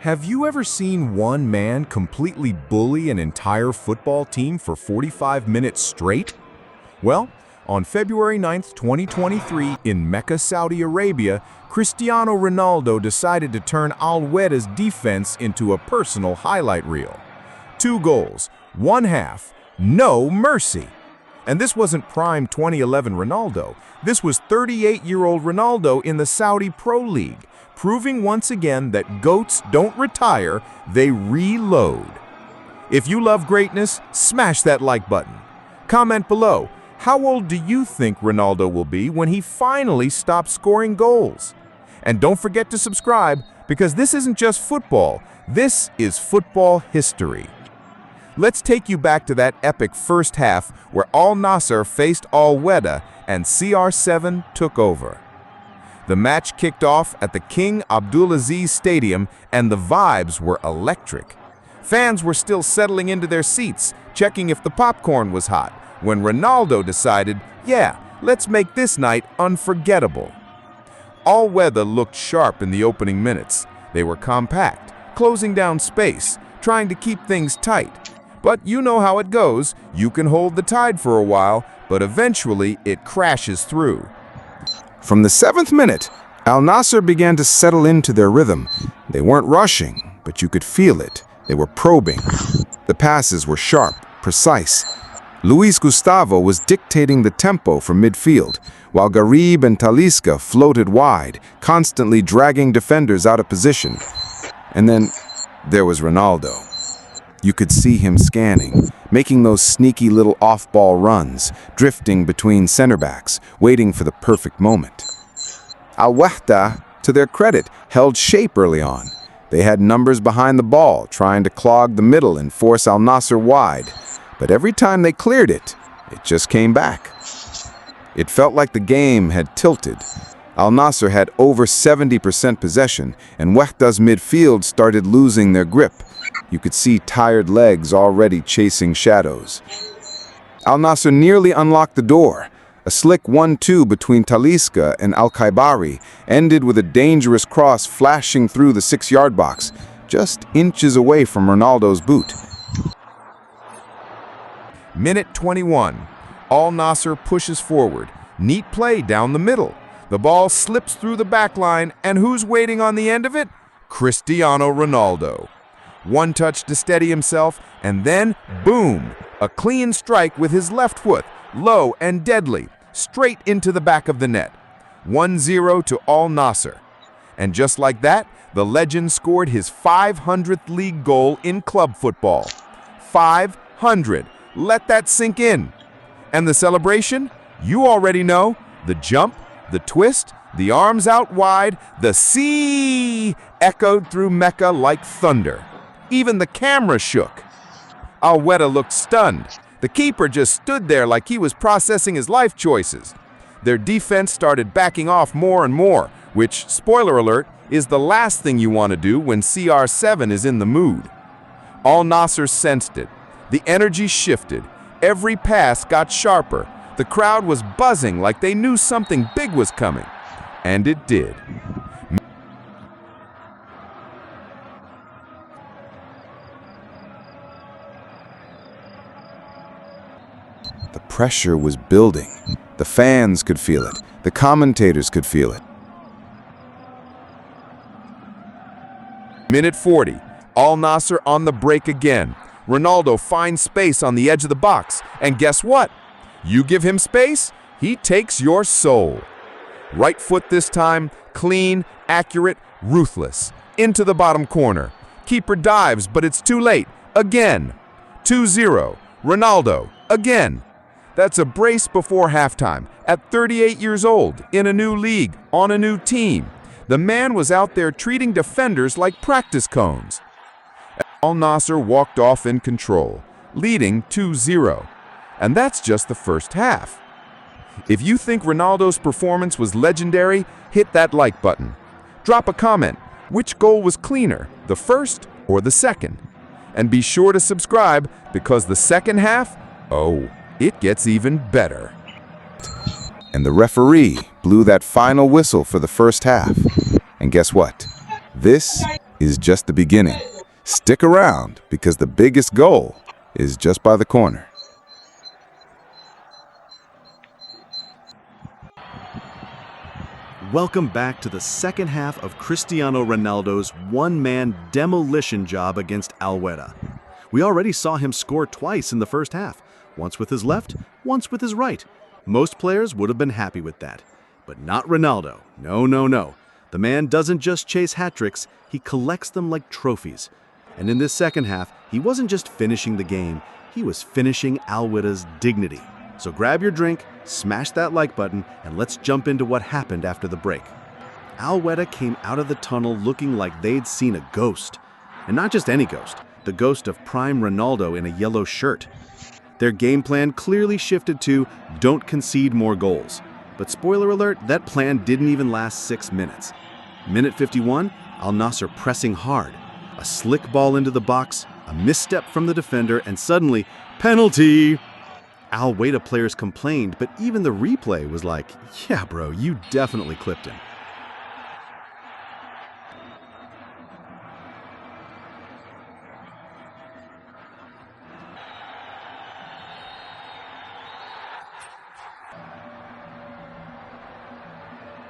Have you ever seen one man completely bully an entire football team for 45 minutes straight? Well, on February 9th, 2023, in Mecca, Saudi Arabia, Cristiano Ronaldo decided to turn Wehda's defense into a personal highlight reel. 2 goals, 1 half, no mercy. And this wasn't prime 2011 Ronaldo. This was 38-year-old Ronaldo in the Saudi Pro League, proving once again that GOATs don't retire, they reload. If you love greatness, smash that like button. Comment below, how old do you think Ronaldo will be when he finally stops scoring goals? And don't forget to subscribe, because this isn't just football, this is football history. Let's take you back to that epic first half where Nassr faced Wehda and CR7 took over. The match kicked off at the King Abdulaziz Stadium and the vibes were electric. Fans were still settling into their seats, checking if the popcorn was hot, when Ronaldo decided, yeah, let's make this night unforgettable. Wehda looked sharp in the opening minutes. They were compact, closing down space, trying to keep things tight. But you know how it goes. You can hold the tide for a while, but eventually it crashes through. From the 7th minute, Nassr began to settle into their rhythm. They weren't rushing, but you could feel it. They were probing. The passes were sharp, precise. Luis Gustavo was dictating the tempo from midfield, while Garib and Talisca floated wide, constantly dragging defenders out of position. And then there was Ronaldo. You could see him scanning, making those sneaky little off-ball runs, drifting between center backs, waiting for the perfect moment. Wehda, to their credit, held shape early on. They had numbers behind the ball, trying to clog the middle and force Nassr wide. But every time they cleared it, it just came back. It felt like the game had tilted. Nassr had over 70% possession, and Wehda's midfield started losing their grip. You could see tired legs already chasing shadows. Nassr nearly unlocked the door. A slick 1-2 between Talisca and Al-Khaibari ended with a dangerous cross flashing through the 6-yard box, just inches away from Ronaldo's boot. Minute 21. Nassr pushes forward. Neat play down the middle. The ball slips through the back line, and who's waiting on the end of it? Cristiano Ronaldo. 1 touch to steady himself, and then, boom, a clean strike with his left foot, low and deadly, straight into the back of the net. 1-0 to Nassr. And just like that, the legend scored his 500th league goal in club football. 500. Let that sink in. And the celebration? You already know. The jump, the twist, the arms out wide, the sea echoed through Mecca like thunder. Even the camera shook. Wehda looked stunned. The keeper just stood there like he was processing his life choices. Their defense started backing off more and more, which, spoiler alert, is the last thing you want to do when CR7 is in the mood. Nassr sensed it. The energy shifted. Every pass got sharper. The crowd was buzzing like they knew something big was coming. And it did. The pressure was building. The fans could feel it. The commentators could feel it. Minute 40. Nassr on the break again. Ronaldo finds space on the edge of the box. And guess what? You give him space, he takes your soul. Right foot this time, clean, accurate, ruthless. Into the bottom corner. Keeper dives, but it's too late. Again. 2-0. Ronaldo. Again. That's a brace before halftime, at 38 years old, in a new league, on a new team. The man was out there treating defenders like practice cones. Nassr walked off in control, leading 2-0. And that's just the first half. If you think Ronaldo's performance was legendary, hit that like button. Drop a comment. Which goal was cleaner, the first or the second? And be sure to subscribe, because the second half, it gets even better. And the referee blew that final whistle for the first half. And guess what? This is just the beginning. Stick around because the biggest goal is just by the corner. Welcome back to the second half of Cristiano Ronaldo's one-man demolition job against Wehda. We already saw him score twice in the first half, once with his left, once with his right. Most players would have been happy with that. But not Ronaldo. No, no, no. The man doesn't just chase hat-tricks, he collects them like trophies. And in this second half, he wasn't just finishing the game, he was finishing Wehda's dignity. So grab your drink, smash that like button, and let's jump into what happened after the break. Wehda came out of the tunnel looking like they'd seen a ghost. And not just any ghost, the ghost of prime Ronaldo in a yellow shirt. Their game plan clearly shifted to don't concede more goals. But spoiler alert, that plan didn't even last 6 minutes. Minute 51, Nassr pressing hard. A slick ball into the box, a misstep from the defender, and suddenly, penalty! Wehda players complained, but even the replay was like, yeah bro, you definitely clipped him.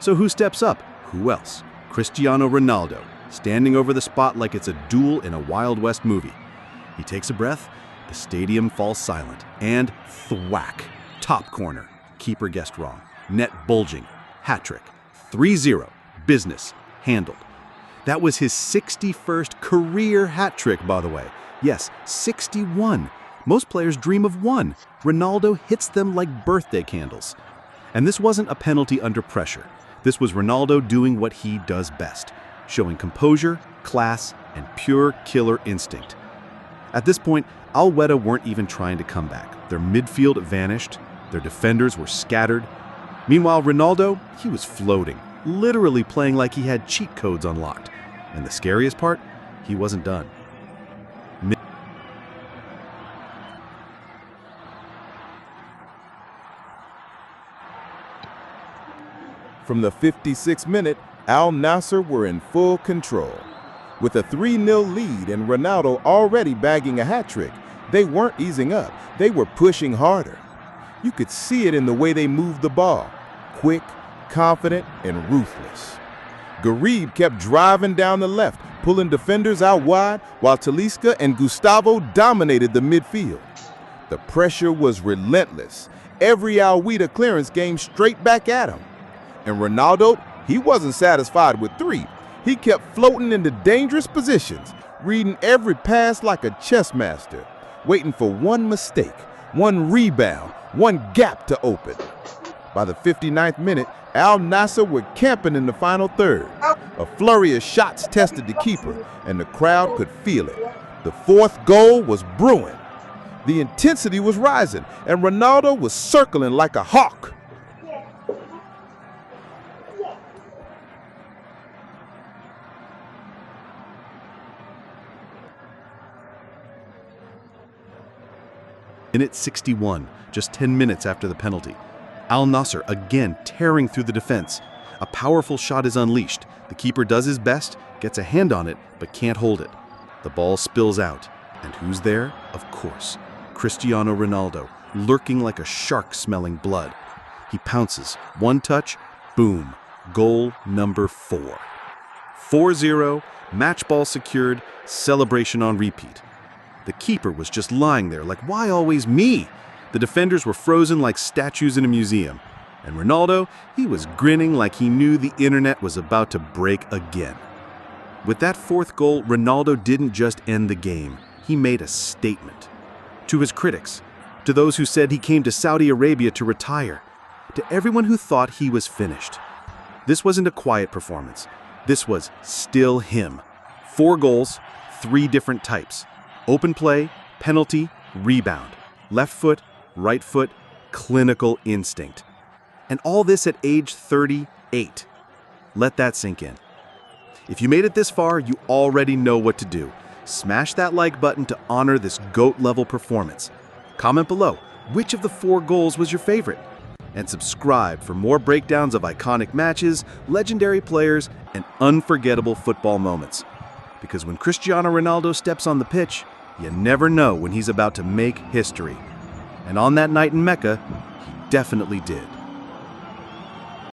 So who steps up? Who else? Cristiano Ronaldo, standing over the spot like it's a duel in a Wild West movie. He takes a breath, the stadium falls silent, and thwack. Top corner. Keeper guessed wrong. Net bulging. Hat-trick. 3-0. Business. Handled. That was his 61st career hat-trick, by the way. Yes, 61. Most players dream of one. Ronaldo hits them like birthday candles. And this wasn't a penalty under pressure. This was Ronaldo doing what he does best, showing composure, class, and pure killer instinct. At this point, Wehda weren't even trying to come back. Their midfield vanished, their defenders were scattered. Meanwhile, Ronaldo, he was floating, literally playing like he had cheat codes unlocked. And the scariest part, he wasn't done. From the 56th minute, Nassr were in full control. With a 3-0 lead and Ronaldo already bagging a hat-trick, they weren't easing up, they were pushing harder. You could see it in the way they moved the ball, quick, confident, and ruthless. Relive kept driving down the left, pulling defenders out wide, while Talisca and Gustavo dominated the midfield. The pressure was relentless. Every Wehda clearance came straight back at him. And Ronaldo, he wasn't satisfied with 3. He kept floating into dangerous positions, reading every pass like a chess master, waiting for one mistake, one rebound, one gap to open. By the 59th minute, Nassr were camping in the final third. A flurry of shots tested the keeper, and the crowd could feel it. The 4th goal was brewing. The intensity was rising, and Ronaldo was circling like a hawk. Minute 61, just 10 minutes after the penalty. Nassr again tearing through the defense. A powerful shot is unleashed. The keeper does his best, gets a hand on it, but can't hold it. The ball spills out. And who's there? Of course, Cristiano Ronaldo, lurking like a shark smelling blood. He pounces. One touch, boom. Goal number 4. 4-0, match ball secured, celebration on repeat. The keeper was just lying there like, why always me? The defenders were frozen like statues in a museum. And Ronaldo, he was grinning like he knew the internet was about to break again. With that 4th goal, Ronaldo didn't just end the game. He made a statement. To his critics, to those who said he came to Saudi Arabia to retire, to everyone who thought he was finished. This wasn't a quiet performance. This was still him. 4 goals, 3 different types. Open play, penalty, rebound. Left foot, right foot, clinical instinct. And all this at age 38. Let that sink in. If you made it this far, you already know what to do. Smash that like button to honor this GOAT-level performance. Comment below, which of the 4 goals was your favorite? And subscribe for more breakdowns of iconic matches, legendary players, and unforgettable football moments. because when Cristiano Ronaldo steps on the pitch, you never know when he's about to make history. And on that night in Mecca, he definitely did.